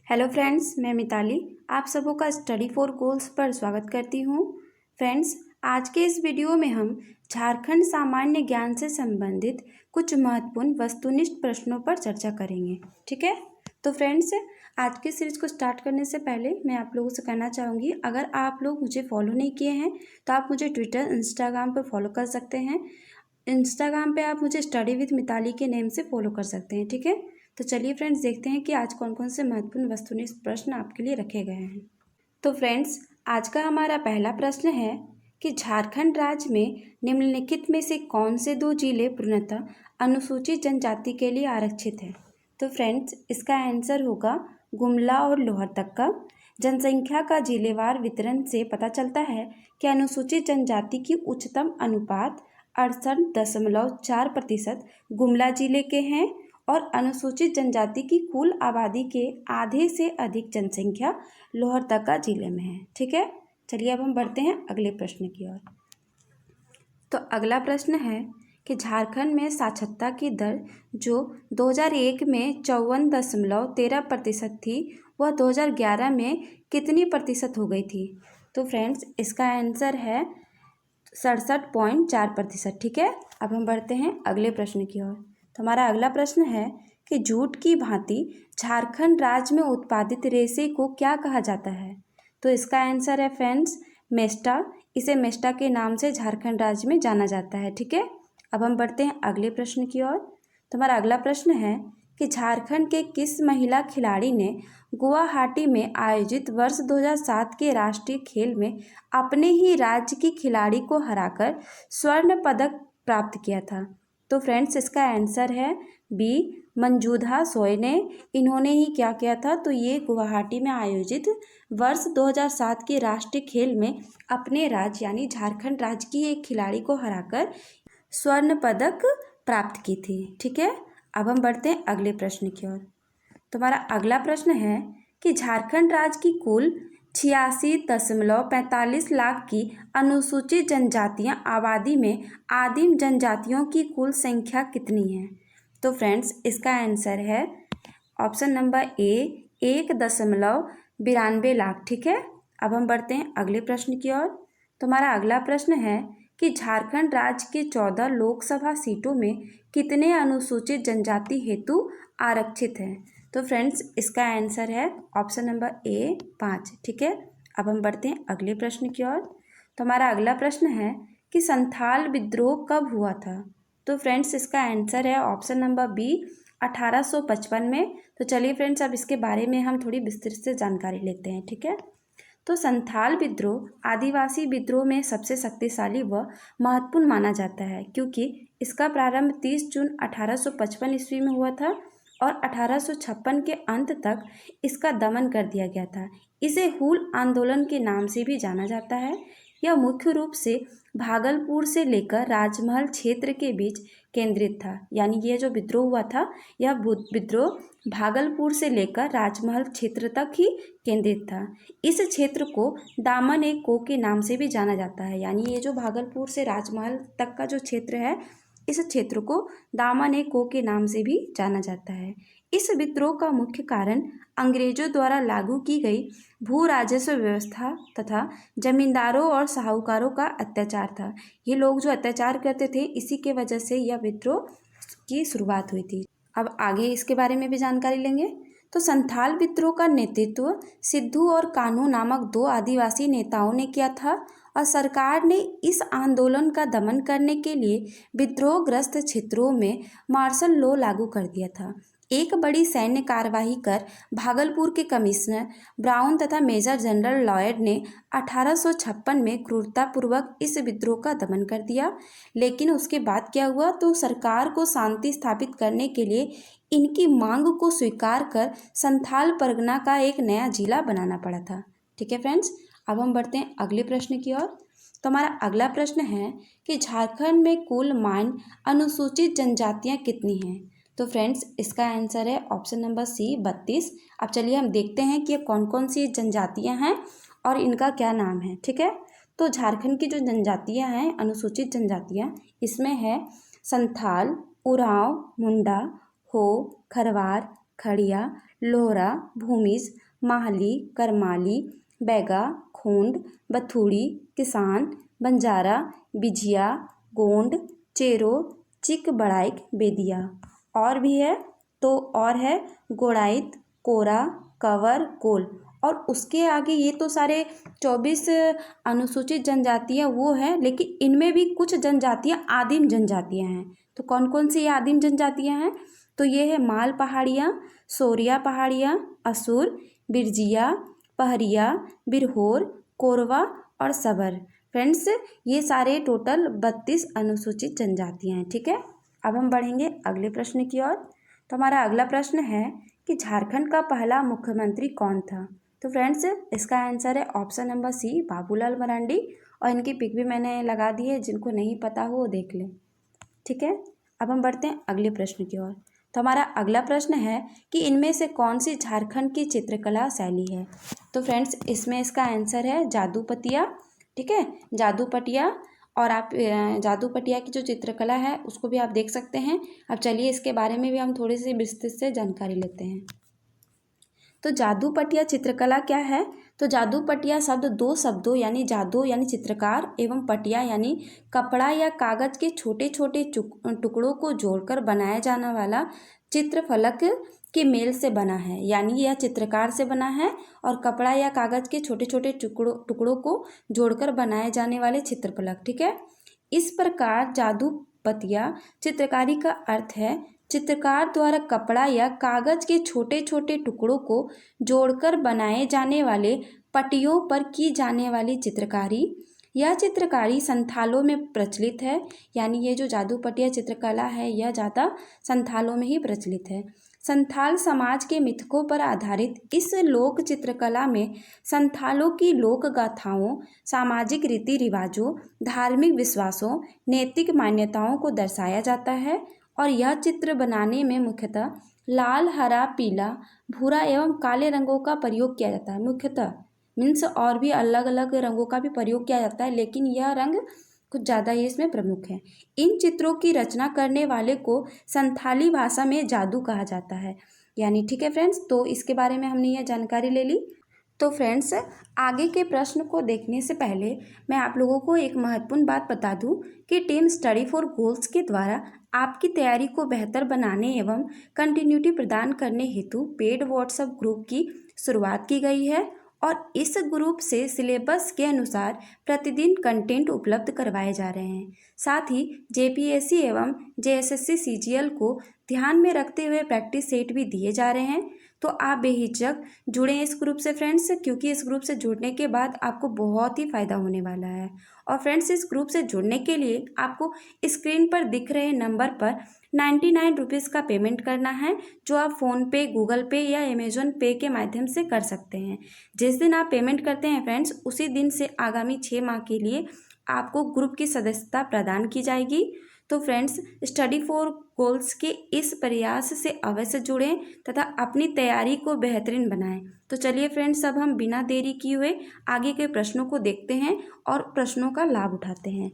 Hello friends, मैं मिताली आप सबों का स्टडी फॉर गोल्स पर स्वागत करती हूँ। फ्रेंड्स, आज के इस वीडियो में हम झारखंड सामान्य ज्ञान से संबंधित कुछ महत्वपूर्ण वस्तुनिष्ठ प्रश्नों पर चर्चा करेंगे। ठीक है, तो फ्रेंड्स, आज की सीरीज को स्टार्ट करने से पहले मैं आप लोगों से कहना चाहूँगी, अगर आप लोग मुझे फॉलो नहीं किए हैं तो आप मुझे ट्विटर, इंस्टाग्राम पर फॉलो कर सकते हैं। इंस्टाग्राम पे आप मुझे स्टडी विद मिताली के नेम से फॉलो कर सकते हैं। ठीक है, तो चलिए फ्रेंड्स, देखते हैं कि आज कौन कौन से महत्वपूर्ण वस्तुनिष्ठ प्रश्न आपके लिए रखे गए हैं। तो फ्रेंड्स, आज का हमारा पहला प्रश्न है कि झारखंड राज्य में निम्नलिखित में से कौन से दो जिले पूर्णतः अनुसूचित जनजाति के लिए आरक्षित हैं। तो फ्रेंड्स, इसका आंसर होगा गुमला और लोहरदक्का। जनसंख्या का जिलेवार वितरण से पता चलता है कि अनुसूचित जनजाति की उच्चतम अनुपात 68.4% गुमला जिले के हैं और अनुसूचित जनजाति की कुल आबादी के आधे से अधिक जनसंख्या लोहरदक्का जिले में है। ठीक है, चलिए अब हम बढ़ते हैं अगले प्रश्न की ओर। तो अगला प्रश्न है कि झारखंड में साक्षरता की दर जो 2001 में 54.13% थी, वह 2011 में कितनी प्रतिशत हो गई थी। तो फ्रेंड्स, इसका आंसर है 67.4%। ठीक है, अब हम बढ़ते हैं अगले प्रश्न की ओर। तो हमारा अगला प्रश्न है कि जूट की भांति झारखंड राज्य में उत्पादित रेशे को क्या कहा जाता है। तो इसका आंसर है फ्रेंड्स मेस्टा। इसे मेस्टा के नाम से झारखंड राज्य में जाना जाता है। ठीक है, अब हम बढ़ते हैं अगले प्रश्न की ओर। तो हमारा अगला प्रश्न है कि झारखंड के किस महिला खिलाड़ी ने गुवाहाटी में आयोजित वर्ष 2007 के राष्ट्रीय खेल में अपने ही राज्य की खिलाड़ी को हराकर स्वर्ण पदक प्राप्त किया था। तो फ्रेंड्स, इसका आंसर है बी मंजूधा सोय ने। इन्होंने ही क्या किया था, तो ये गुवाहाटी में आयोजित वर्ष 2007 के राष्ट्रीय खेल में अपने राज्य यानी झारखंड राज्य की एक खिलाड़ी को हराकर स्वर्ण पदक प्राप्त की थी। ठीक है, अब हम बढ़ते हैं अगले प्रश्न की ओर। तो हमारा अगला प्रश्न है कि झारखंड राज्य की कुल 86.45 लाख की अनुसूचित जनजातियां आबादी में आदिम जनजातियों की कुल संख्या कितनी है। तो फ्रेंड्स, इसका आंसर है ऑप्शन नंबर ए 1.92 लाख। ठीक है, अब हम बढ़ते हैं अगले प्रश्न की ओर। तो हमारा अगला प्रश्न है कि झारखंड राज्य के 14 लोकसभा सीटों में कितने अनुसूचित जनजाति हेतु आरक्षित हैं। तो फ्रेंड्स, इसका आंसर है ऑप्शन नंबर ए 5। ठीक है, अब हम बढ़ते हैं अगले प्रश्न की ओर। तो हमारा अगला प्रश्न है कि संथाल विद्रोह कब हुआ था। तो फ्रेंड्स, इसका आंसर है ऑप्शन नंबर बी 1855 में। तो चलिए फ्रेंड्स, अब इसके बारे में हम थोड़ी विस्तृत से जानकारी लेते हैं। ठीक है, तो संथाल विद्रोह आदिवासी विद्रोह में सबसे शक्तिशाली व महत्वपूर्ण माना जाता है, क्योंकि इसका प्रारंभ 30 जून 1855 ईस्वी में हुआ था और 1856 के अंत तक इसका दमन कर दिया गया था। इसे हूल आंदोलन के नाम से भी जाना जाता है। यह मुख्य रूप से भागलपुर से लेकर राजमहल क्षेत्र के बीच केंद्रित था। यानी ये जो विद्रोह हुआ था, यह विद्रोह भागलपुर से लेकर राजमहल क्षेत्र तक ही केंद्रित था। इस क्षेत्र को दामन ए को के नाम से भी जाना जाता है। यानी ये जो भागलपुर से राजमहल तक का जो क्षेत्र है, इस क्षेत्र को दामन ए को के नाम से भी जाना जाता है। इस विद्रोह का मुख्य कारण अंग्रेजों द्वारा लागू की गई भू राजस्व व्यवस्था तथा जमींदारों और साहूकारों का अत्याचार था। ये लोग जो अत्याचार करते थे, इसी के वजह से यह विद्रोह की शुरुआत हुई थी। अब आगे इसके बारे में भी जानकारी लेंगे। तो संथाल विद्रोह का नेतृत्व सिद्धू और कान्हू नामक दो आदिवासी नेताओं ने किया था और सरकार ने इस आंदोलन का दमन करने के लिए विद्रोहग्रस्त क्षेत्रों में मार्शल लॉ लागू कर दिया था। एक बड़ी सैन्य कार्यवाही कर भागलपुर के कमिश्नर ब्राउन तथा मेजर जनरल लॉयड ने 1856 में क्रूरतापूर्वक इस विद्रोह का दमन कर दिया। लेकिन उसके बाद क्या हुआ, तो सरकार को शांति स्थापित करने के लिए इनकी मांग को स्वीकार कर संथाल परगना का एक नया जिला बनाना पड़ा था। ठीक है फ्रेंड्स, अब हम बढ़ते हैं अगले प्रश्न की ओर। तो हमारा अगला प्रश्न है कि झारखंड में कुल मान अनुसूचित जनजातियां कितनी हैं। तो फ्रेंड्स, इसका आंसर है ऑप्शन नंबर सी 32। अब चलिए हम देखते हैं कि कौन कौन सी जनजातियां हैं और इनका क्या नाम है। ठीक है, तो झारखंड की जो जनजातियां हैं, अनुसूचित जनजातियां, इसमें है संथाल, उरांव, मुंडा, हो, खरवार, खड़िया, लोहरा, भूमिज, माहली, करमाली, बैगा, खोंड, बथुड़ी, किसान, बंजारा, बिझिया, गोंड, चेरो, चिक बड़ाइक, बेदिया। और भी है तो और है गोड़ाइत, कोरा, कंवर, कोल। और उसके आगे ये तो सारे 24 अनुसूचित जनजातियाँ वो हैं, लेकिन इनमें भी कुछ जनजातियाँ आदिम जनजातियाँ हैं। तो कौन कौन सी ये आदिम जनजातियाँ हैं? तो ये है माल पहाड़ियाँ, सोरिया पहाड़ियाँ, असुर, बिरजिया, पहरिया, बिरहोर, कोरवा और सबर। फ्रेंड्स, ये सारे टोटल 32 अनुसूचित जनजातियाँ हैं। ठीक है, अब हम बढ़ेंगे अगले प्रश्न की ओर। तो हमारा अगला प्रश्न है कि झारखंड का पहला मुख्यमंत्री कौन था? तो फ्रेंड्स, इसका आंसर है option number C, Babulal Marandi. और इनकी पिक भी मैंने लगा दी है, जिनको नहीं पता हो वो देख लें। ठीक है, अब हम बढ़ते हैं अगले प्रश्न की ओर। तो हमारा अगला प्रश्न है कि इनमें से कौन सी झारखंड की चित्रकला शैली है? तो फ्रेंड्स, इसमें इसका आंसर है जादूपटिया। ठीक है, जादूपटिया। और आप जादूपटिया की जो चित्रकला है उसको भी आप देख सकते हैं। अब चलिए इसके बारे में भी हम थोड़ी सी विस्तृत से जानकारी लेते हैं। तो जादूपटिया चित्रकला क्या है? तो जादूपटिया शब्द दो शब्दों यानी जादू यानी चित्रकार एवं पटिया यानी कपड़ा या कागज के छोटे छोटे टुकड़ों को जोड़कर बनाया जाने वाला चित्रफलक के मेल से बना है। यानी यह चित्रकार से बना है और कपड़ा या कागज के छोटे छोटे टुकड़ों को जोड़कर बनाए जाने वाले चित्रफलक। ठीक है, इस प्रकार जादूपटिया चित्रकारी का अर्थ है चित्रकार द्वारा कपड़ा या कागज के छोटे छोटे टुकड़ों को जोड़कर बनाए जाने वाले पट्टियों पर की जाने वाली चित्रकारी। यह चित्रकारी संथालों में प्रचलित है। यानी ये जो जादूपटिया चित्रकला है यह ज़्यादा संथालों में ही प्रचलित है। संथाल समाज के मिथकों पर आधारित इस लोक चित्रकला में संथालों की लोक गाथाओं, सामाजिक रीति रिवाजों, धार्मिक विश्वासों, नैतिक मान्यताओं को दर्शाया जाता है। और यह चित्र बनाने में मुख्यतः लाल, हरा, पीला, भूरा एवं काले रंगों का प्रयोग किया जाता है। मुख्यतः मीन्स और भी अलग अलग रंगों का भी प्रयोग किया जाता है, लेकिन यह रंग कुछ ज़्यादा ही इसमें प्रमुख है। इन चित्रों की रचना करने वाले को संथाली भाषा में जादू कहा जाता है। यानी ठीक है फ्रेंड्स, तो इसके बारे में हमने यह जानकारी ले ली। तो फ्रेंड्स, आगे के प्रश्न को देखने से पहले मैं आप लोगों को एक महत्वपूर्ण बात बता दूं कि टीम स्टडी फॉर गोल्स के द्वारा आपकी तैयारी को बेहतर बनाने एवं कंटिन्यूटी प्रदान करने हेतु पेड व्हाट्सएप ग्रुप की शुरुआत की गई है। और इस ग्रुप से सिलेबस के अनुसार प्रतिदिन कंटेंट उपलब्ध करवाए जा रहे हैं। साथ ही जेपीएससी एवं जेएसएससी सीजीएल को ध्यान में रखते हुए प्रैक्टिस सेट भी दिए जा रहे हैं। तो आप बेहिचक जुड़ें इस ग्रुप से फ्रेंड्स, क्योंकि इस ग्रुप से जुड़ने के बाद आपको बहुत ही फ़ायदा होने वाला है। और फ्रेंड्स, इस ग्रुप से जुड़ने के लिए आपको स्क्रीन पर दिख रहे नंबर पर 99 रुपीज़ का पेमेंट करना है, जो आप फ़ोनपे, गूगल पे या अमेज़ॉन पे के माध्यम से कर सकते हैं। जिस दिन आप पेमेंट करते हैं फ्रेंड्स, उसी दिन से आगामी 6 माह के लिए आपको ग्रुप की सदस्यता प्रदान की जाएगी। तो फ्रेंड्स, स्टडी फॉर गोल्स के इस प्रयास से अवश्य जुड़ें तथा अपनी तैयारी को बेहतरीन बनाएं। तो चलिए फ्रेंड्स, अब हम बिना देरी किए हुए आगे के प्रश्नों को देखते हैं और प्रश्नों का लाभ उठाते हैं।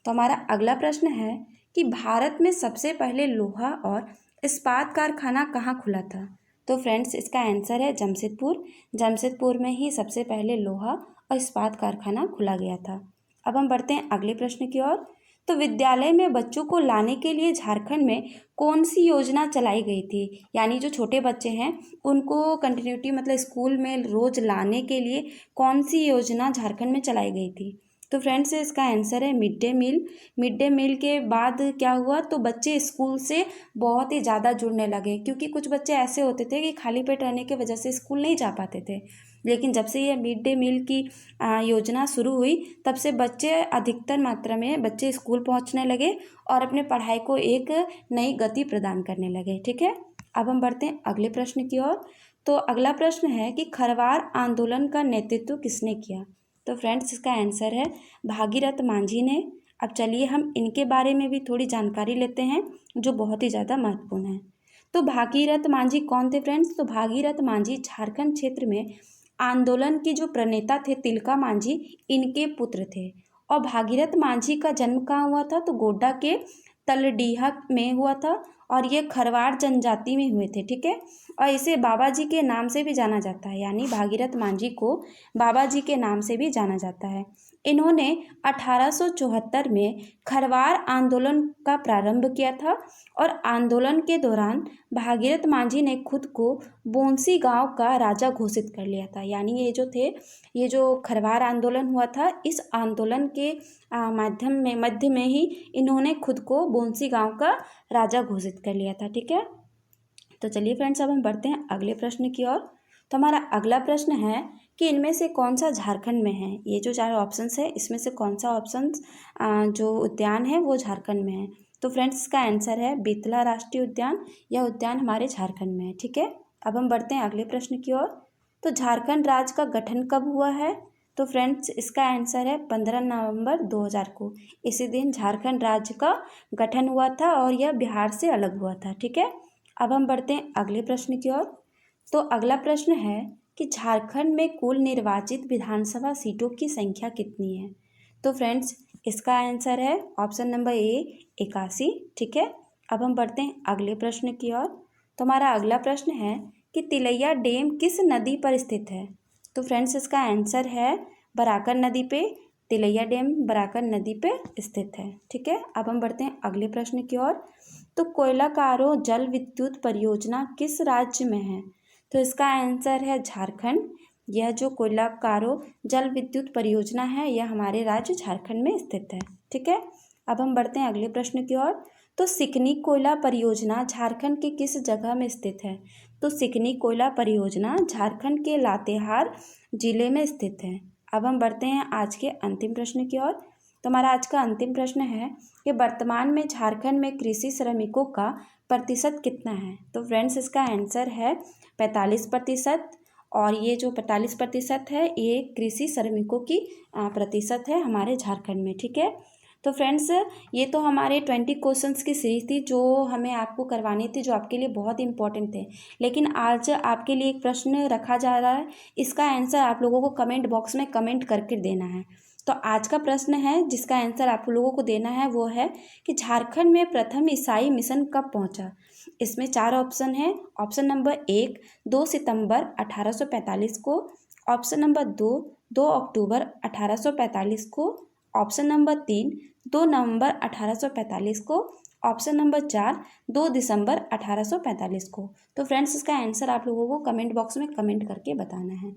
तो हमारा अगला प्रश्न है कि भारत में सबसे पहले लोहा और इस्पात कारखाना कहाँ खुला था? तो फ्रेंड्स, इसका आंसर है जमशेदपुर। जमशेदपुर में ही सबसे पहले लोहा और इस्पात कारखाना खुला गया था। अब हम बढ़ते हैं अगले प्रश्न की ओर। तो विद्यालय में बच्चों को लाने के लिए झारखंड में कौन सी योजना चलाई गई थी? यानी जो छोटे बच्चे हैं उनको कंटिन्यूटी मतलब स्कूल में रोज लाने के लिए कौन सी योजना झारखंड में चलाई गई थी? तो फ्रेंड्स, इसका आंसर है mid day meal. Mid day meal के बाद क्या हुआ, तो बच्चे स्कूल से बहुत ही ज़्यादा जुड़ने लगे, क्योंकि कुछ बच्चे ऐसे होते थे कि खाली पेट रहने की वजह से स्कूल नहीं जा पाते थे। लेकिन जब से ये मिड डे मील की योजना शुरू हुई, तब से बच्चे अधिकतर मात्रा में बच्चे स्कूल पहुंचने लगे और अपने पढ़ाई को एक नई गति प्रदान करने लगे। ठीक है, अब हम बढ़ते हैं अगले प्रश्न की ओर। तो अगला प्रश्न है कि खरवार आंदोलन का नेतृत्व किसने किया? तो फ्रेंड्स, इसका आंसर है भागीरथ मांझी ने। अब चलिए हम इनके बारे में भी थोड़ी जानकारी लेते हैं, जो बहुत ही ज़्यादा महत्वपूर्ण है। तो भागीरथ मांझी कौन थे फ्रेंड्स? तो भागीरथ मांझी झारखंड क्षेत्र में आंदोलन के जो प्रणेता थे तिलका मांझी, इनके पुत्र थे। और भागीरथ मांझी का जन्म कहाँ हुआ था? तो गोड्डा के तलडीहा में हुआ था। और ये खरवाड़ जनजाति में हुए थे, ठीक है। और इसे बाबा जी के नाम से भी जाना जाता है, यानी भागीरथ मांझी को बाबा जी के नाम से भी जाना जाता है। इन्होंने 1874 में खरवाड़ आंदोलन का प्रारंभ किया था और आंदोलन के दौरान भागीरथ मांझी ने खुद को बोंसी गांव का राजा घोषित कर लिया था। यानी ये जो खरवाड़ आंदोलन हुआ था, इस आंदोलन के मध्य में ही इन्होंने खुद को बोंसी गांव का राजा घोषित कर लिया था, ठीक है। तो चलिए फ्रेंड्स, अब हम बढ़ते हैं अगले प्रश्न की ओर। तो हमारा अगला प्रश्न है कि इनमें से कौन सा झारखंड में है। ये जो 4 ऑप्शंस है, इसमें से कौन सा ऑप्शन जो उद्यान है वो झारखंड में है। तो फ्रेंड्स, इसका आंसर है बेतला राष्ट्रीय उद्यान। यह उद्यान हमारे झारखंड में है, ठीक है। अब हम बढ़ते हैं अगले प्रश्न की ओर। तो झारखंड राज्य का गठन कब हुआ है। तो फ्रेंड्स, इसका आंसर है 15 नवंबर 2000 को। इसी दिन झारखंड राज्य का गठन हुआ था और यह बिहार से अलग हुआ था, ठीक है। अब हम बढ़ते हैं अगले प्रश्न की ओर। तो अगला प्रश्न है कि झारखंड में कुल निर्वाचित विधानसभा सीटों की संख्या कितनी है। तो फ्रेंड्स, इसका आंसर है ऑप्शन नंबर ए 81, ठीक है। अब हम बढ़ते हैं अगले प्रश्न की ओर। तो हमारा अगला प्रश्न है कि तिलैया डैम किस नदी पर स्थित है। तो फ्रेंड्स, इसका आंसर है बराकर नदी पे। तिलैया डैम बराकर नदी पे स्थित है, ठीक है। अब हम बढ़ते हैं अगले प्रश्न की ओर। तो कोयला कारो जल विद्युत परियोजना किस राज्य में है। तो इसका आंसर है झारखंड। यह जो कोयला कारो जल विद्युत परियोजना है, यह हमारे राज्य झारखंड में स्थित है, ठीक है। अब हम बढ़ते हैं अगले प्रश्न की ओर। तो सिकनी कोयला परियोजना झारखंड के किस जगह में स्थित है। तो सिकनी कोयला परियोजना झारखंड के लातेहार जिले में स्थित है। अब हम बढ़ते हैं आज के अंतिम प्रश्न की ओर। तो हमारा आज का अंतिम प्रश्न है कि वर्तमान में झारखंड में कृषि श्रमिकों का प्रतिशत कितना है। तो फ्रेंड्स, इसका आंसर है 45%। और ये जो 45% है, ये कृषि श्रमिकों की प्रतिशत है हमारे झारखंड में, ठीक है। तो फ्रेंड्स, ये तो हमारे 20 क्वेश्चंस की सीरीज थी जो हमें आपको करवानी थी, जो आपके लिए बहुत इंपॉर्टेंट थे। लेकिन आज आपके लिए एक प्रश्न रखा जा रहा है, इसका आंसर आप लोगों को कमेंट बॉक्स में कमेंट करके देना है। तो आज का प्रश्न है जिसका आंसर आप लोगों को देना है वो है कि झारखंड में प्रथम ईसाई मिशन कब पहुंचा। इसमें 4 ऑप्शन है। ऑप्शन नंबर 1 2 सितंबर 1845 को, ऑप्शन नंबर 2 2 अक्टूबर 1845 को, ऑप्शन नंबर 3 2 नवंबर 1845 को, ऑप्शन नंबर 4 2 दिसंबर 1845 को। तो फ्रेंड्स, इसका आंसर आप लोगों को कमेंट बॉक्स में कमेंट करके बताना है।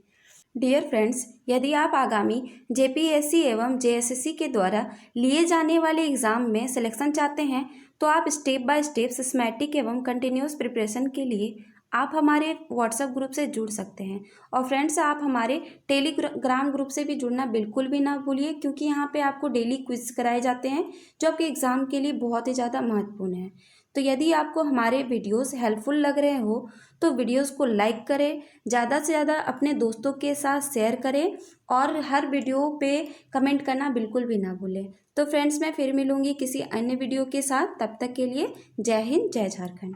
डियर फ्रेंड्स, यदि आप आगामी जेपीएससी एवं जेएसएससी के द्वारा लिए जाने वाले एग्ज़ाम में सिलेक्शन चाहते हैं तो आप स्टेप बाय स्टेप सिस्टमैटिक एवं कंटिन्यूस प्रिपरेशन के लिए आप हमारे व्हाट्सएप ग्रुप से जुड़ सकते हैं। और फ्रेंड्स, आप हमारे टेलीग्राम ग्रुप से भी जुड़ना बिल्कुल भी ना भूलिए, क्योंकि यहाँ पे आपको डेली क्विज कराए जाते हैं जो आपके एग्ज़ाम के लिए बहुत ही ज़्यादा महत्वपूर्ण है। तो यदि आपको हमारे वीडियोस हेल्पफुल लग रहे हो तो वीडियोस को लाइक करें, ज़्यादा से ज़्यादा अपने दोस्तों के साथ शेयर करें और हर वीडियो पे कमेंट करना बिल्कुल भी ना भूलें। तो फ्रेंड्स, मैं फिर मिलूँगी किसी अन्य वीडियो के साथ। तब तक के लिए जय हिंद, जय झारखंड।